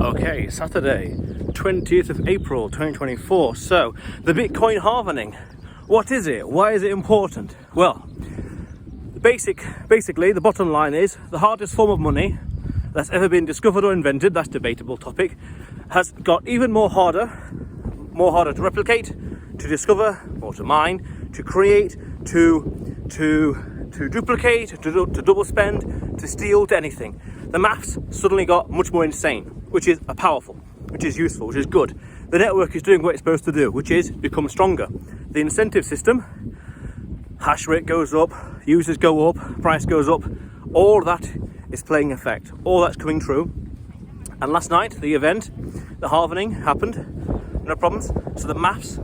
Okay, Saturday, 20th of April 2024. So, the Bitcoin halving. What is it? Why is it important? Well, basically, the bottom line is the hardest form of money that's ever been discovered or invented, that's a debatable topic, has got even more harder to replicate, to discover, or to mine, to create, to duplicate, to double spend, to steal, to anything. The maths suddenly got much more insane, which is powerful, which is useful, which is good. The network is doing what it's supposed to do, which is become stronger. The incentive system, hash rate goes up, users go up, price goes up, all that is playing effect. All that's coming true. And last night, the event, the halving happened, no problems. So the maths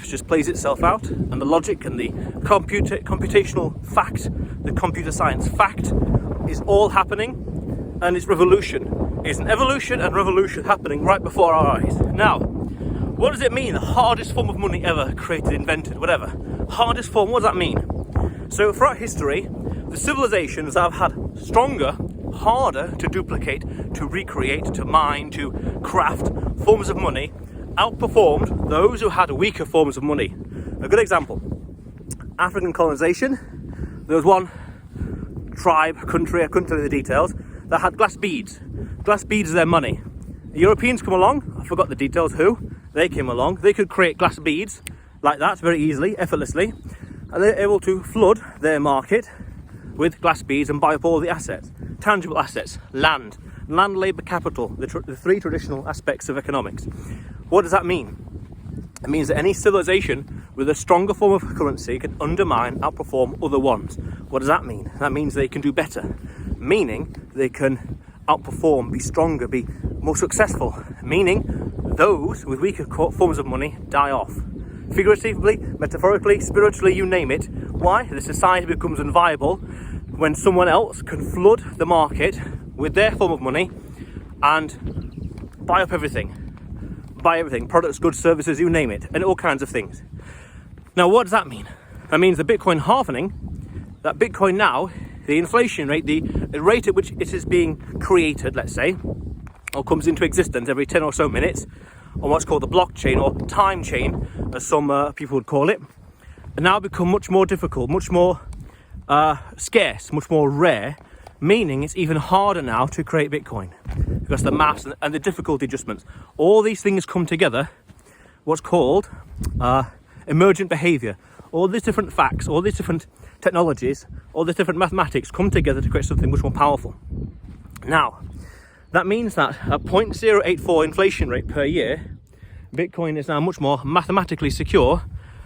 just plays itself out, and the logic and the computational fact, the computer science fact is all happening, and it's revolution. It's an evolution and revolution happening right before our eyes. Now, what does it mean? The hardest form of money ever created, invented, whatever. Hardest form, what does that mean? So throughout history, the civilizations that have had stronger, harder to duplicate, to recreate, to mine, to craft forms of money outperformed those who had weaker forms of money. A good example, African colonization. There was one tribe, country, I couldn't tell you the details, that had glass beads. Glass beads are their money. The Europeans come along, I forgot the details who, they came along, they could create glass beads like that very easily, effortlessly, and they're able to flood their market with glass beads and buy up all the assets, tangible assets, land, labour, capital, the three traditional aspects of economics. What does that mean? It means that any civilization with a stronger form of currency can undermine, outperform other ones. What does that mean? That means they can do better, meaning they can outperform, be stronger, be more successful, meaning those with weaker forms of money die off. Figuratively, metaphorically, spiritually, you name it. Why? The society becomes unviable when someone else can flood the market with their form of money and buy up everything. Buy everything, products, goods, services, you name it, and all kinds of things. Now, what does that mean? That means the Bitcoin halving, that Bitcoin now, the inflation rate, the rate at which it is being created, let's say, or comes into existence every 10 or so minutes, on what's called the blockchain or time chain, as some people would call it, and now become much more difficult, much more scarce, much more rare, meaning it's even harder now to create Bitcoin because the maths and the difficulty adjustments, all these things come together, what's called emergent behavior. All these different facts, all these different technologies, all these different mathematics come together to create something much more powerful. Now, that means that at 0.084 inflation rate per year, Bitcoin is now much more mathematically secure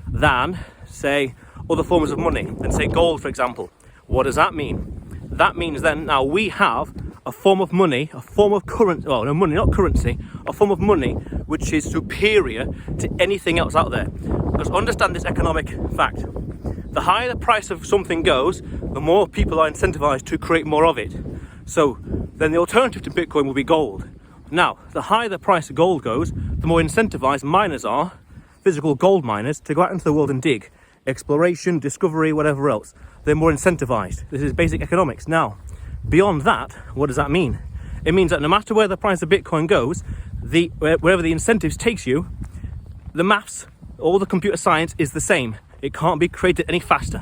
than, say, other forms of money, than, say, gold, for example. What does that mean? That means then now we have a form of money, a form of currency, well, no, money, not currency, a form of money which is superior to anything else out there. Because understand this economic fact. The higher the price of something goes, the more people are incentivized to create more of it. So then the alternative to Bitcoin will be gold. Now, the higher the price of gold goes, the more incentivized miners are, physical gold miners, to go out into the world and dig. Exploration, discovery, whatever else. They're more incentivized. This is basic economics. Now, beyond that, what does that mean? It means that no matter where the price of Bitcoin goes, wherever the incentives takes you, the maths, all the computer science is the same. It can't be created any faster.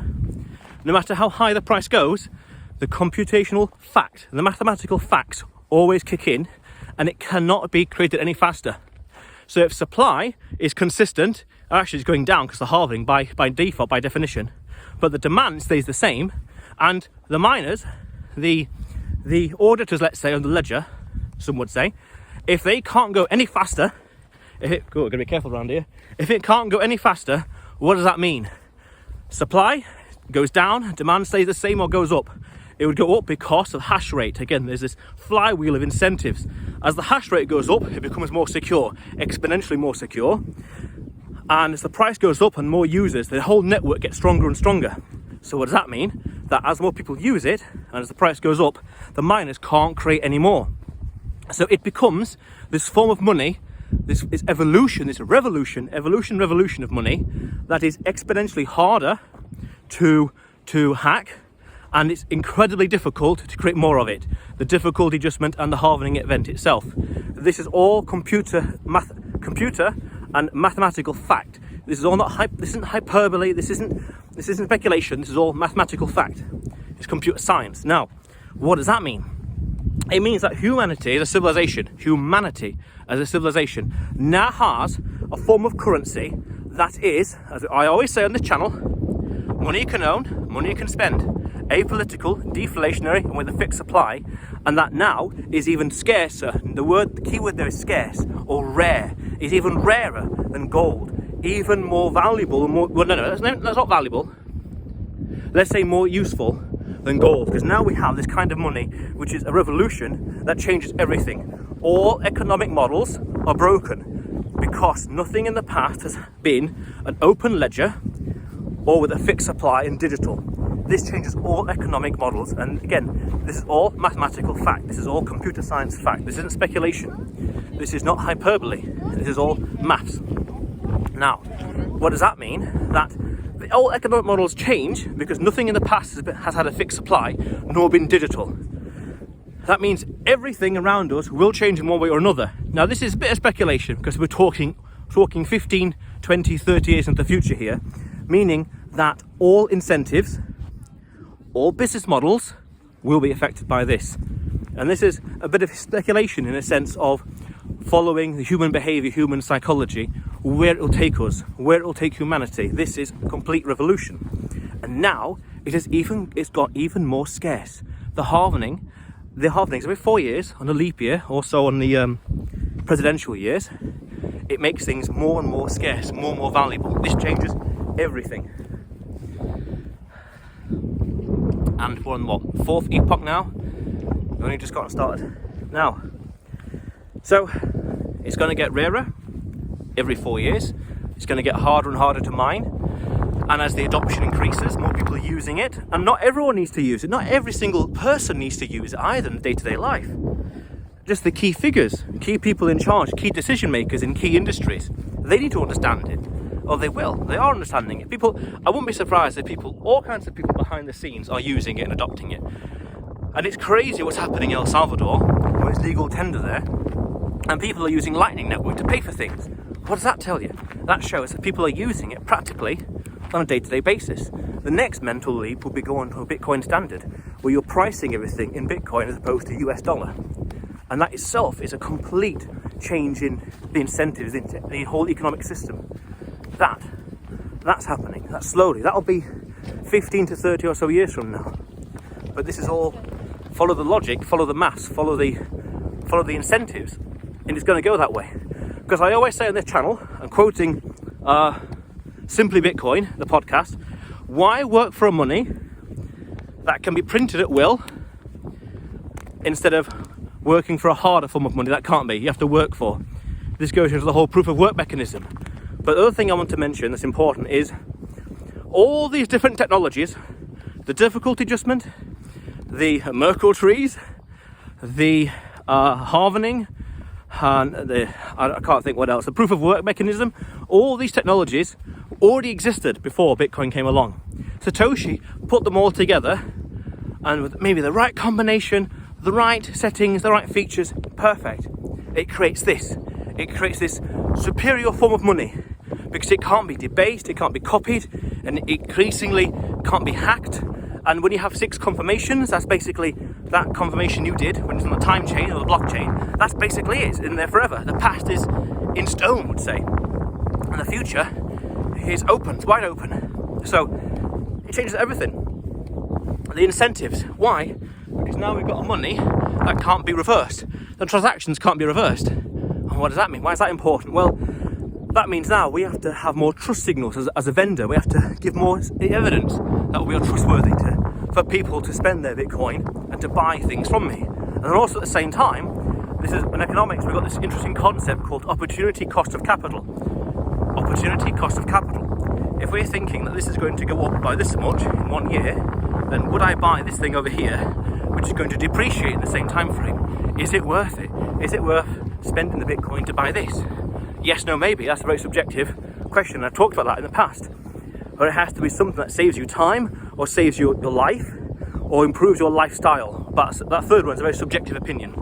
No matter how high the price goes, the computational fact, the mathematical facts always kick in, and it cannot be created any faster. So if supply is consistent, actually it's going down because the halving by default, by definition, but the demand stays the same, and the miners, the auditors, let's say, on the ledger, some would say, if they can't go any faster, gotta be careful around here, if it can't go any faster, what does that mean? Supply goes down, demand stays the same or goes up. It would go up because of hash rate. Again, there's this flywheel of incentives. As the hash rate goes up, it becomes more secure, exponentially more secure. And as the price goes up and more users, the whole network gets stronger and stronger. So what does that mean? That as more people use it, and as the price goes up, the miners can't create any more. So it becomes this form of money, this evolution, this revolution of money, that is exponentially harder to hack, and it's incredibly difficult to create more of it. The difficulty adjustment and the halving event itself. This is all computer and mathematical fact. This is all this isn't hyperbole. This isn't speculation. This is all mathematical fact. It's computer science. Now, what does that mean? It means that humanity as a civilization now has a form of currency that is, as I always say on this channel, money you can own, money you can spend, apolitical, deflationary, and with a fixed supply, and that now is even scarcer. The key word there is scarce or rare. It's even rarer than gold, even more valuable and more. Well, no, that's not valuable. Let's say more useful than gold, because now we have this kind of money, which is a revolution that changes everything. All economic models are broken because nothing in the past has been an open ledger or with a fixed supply and digital. This changes all economic models, and again, this is all mathematical fact. This is all computer science fact. This isn't speculation. This is not hyperbole. This is all maths. Now, what does that mean? That all economic models change because nothing in the past has had a fixed supply nor been digital. That means everything around us will change in one way or another. Now, this is a bit of speculation because we're talking 15, 20, 30 years into the future here, meaning that all incentives, all business models will be affected by this. And this is a bit of speculation in a sense of following the human behavior, human psychology, where it will take us, where it will take humanity. This is a complete revolution. And now it's got even more scarce. The halving is every 4 years on a leap year, also on the presidential years. It makes things more and more scarce, more and more valuable. This changes everything. And we're on what, fourth epoch now? We've only just gotten started. Now, so it's going to get rarer every 4 years. It's going to get harder and harder to mine. And as the adoption increases, more people are using it. And not everyone needs to use it. Not every single person needs to use it either in day-to-day life. Just the key figures, key people in charge, key decision makers in key industries. They need to understand it. Or they will. They are understanding it. I wouldn't be surprised if all kinds of people behind the scenes are using it and adopting it. And it's crazy what's happening in El Salvador, where it's legal tender there, and people are using Lightning Network to pay for things. What does that tell you? That shows that people are using it practically on a day-to-day basis. The next mental leap will be going to a Bitcoin standard, where you're pricing everything in Bitcoin as opposed to US dollar. And that itself is a complete change in the incentives, in the whole economic system. That's happening. That's slowly. That'll be 15 to 30 or so years from now. But this is all follow the logic, follow the maths, follow the incentives, and it's going to go that way. Because I always say on this channel, I'm quoting Simply Bitcoin, the podcast, why work for money that can be printed at will instead of working for a harder form of money that can't be, you have to work for. This goes into the whole proof of work mechanism. But the other thing I want to mention that's important is all these different technologies, the difficulty adjustment, the Merkle trees, the halvening, and I can't think what else, the proof of work mechanism, all these technologies already existed before Bitcoin came along. Satoshi put them all together, and with maybe the right combination, the right settings, the right features, perfect. It creates this superior form of money, because it can't be debased, it can't be copied, and it increasingly can't be hacked. And when you have 6 confirmations, that's basically that confirmation you did when it's on the time chain or the blockchain. That's basically it. It's in there forever. The past is in stone, would say. And the future is open, it's wide open. So it changes everything. The incentives. Why? Because now we've got money that can't be reversed. The transactions can't be reversed. And what does that mean? Why is that important? Well, that means now we have to have more trust signals as a vendor. We have to give more evidence that we are trustworthy for people to spend their Bitcoin and to buy things from me. And then also at the same time, this is in economics, we've got this interesting concept called opportunity cost of capital. Opportunity cost of capital. If we're thinking that this is going to go up by this much in 1 year, then would I buy this thing over here, which is going to depreciate in the same time frame? Is it worth it? Is it worth spending the Bitcoin to buy this? Yes, no, maybe. That's a very subjective question. I've talked about that in the past. But it has to be something that saves you time, or saves your life, or improves your lifestyle. But that third one is a very subjective opinion.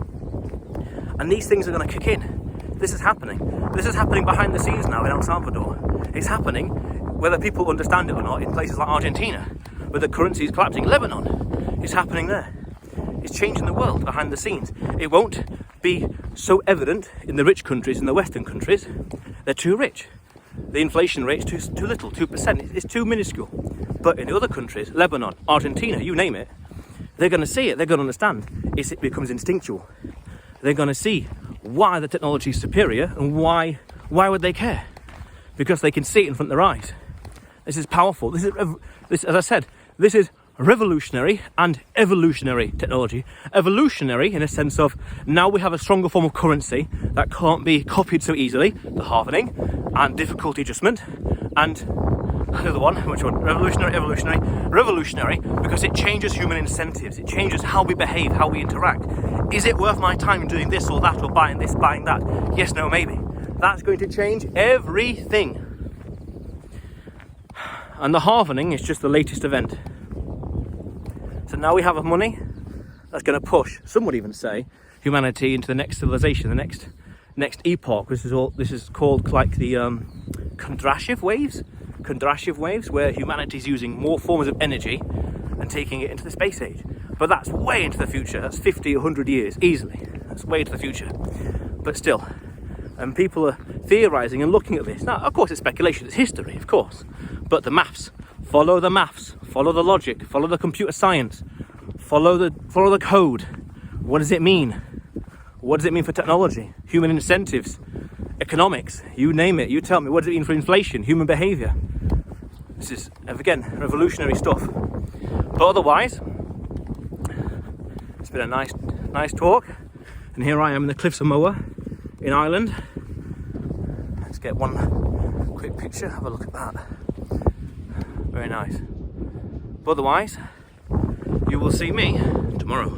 And these things are going to kick in. This is happening. This is happening behind the scenes now in El Salvador. It's happening, whether people understand it or not, in places like Argentina, where the currency is collapsing. Lebanon, it's happening there. It's changing the world behind the scenes. It won't be so evident in the rich countries, in the Western countries. They're too rich. The inflation rate is too little, 2%. It's too minuscule. But in the other countries, Lebanon, Argentina, you name it, they're going to see it. They're going to understand. It becomes instinctual. They're going to see why the technology is superior and why would they care? Because they can see it in front of their eyes. This is powerful. This, as I said, this is revolutionary and evolutionary technology. Evolutionary in a sense of now we have a stronger form of currency that can't be copied so easily, the halvening and difficulty adjustment, and the other one, which one? Revolutionary because it changes human incentives. It changes how we behave, how we interact. Is it worth my time doing this or that or buying this, buying that? Yes, no, maybe. That's going to change everything. And the halvening is just the latest event. So now we have a money that's going to push, some would even say, humanity into the next civilization, the next epoch. This is called like the Kondrashev waves, where humanity is using more forms of energy and taking it into the space age. But that's way into the future. That's 50, 100 years, easily. That's way into the future. But still, and people are theorizing and looking at this. Now, of course, it's speculation, it's history, of course. But the maths, follow the logic, follow the computer science, follow the code. What does it mean? What does it mean for technology, human incentives, economics? You name it. You tell me. What does it mean for inflation, human behavior? This is, again, revolutionary stuff. But otherwise, it's been a nice talk. And here I am in the cliffs of Moa in Ireland. Let's get one quick picture. Have a look at that. Very nice. But otherwise, you will see me tomorrow.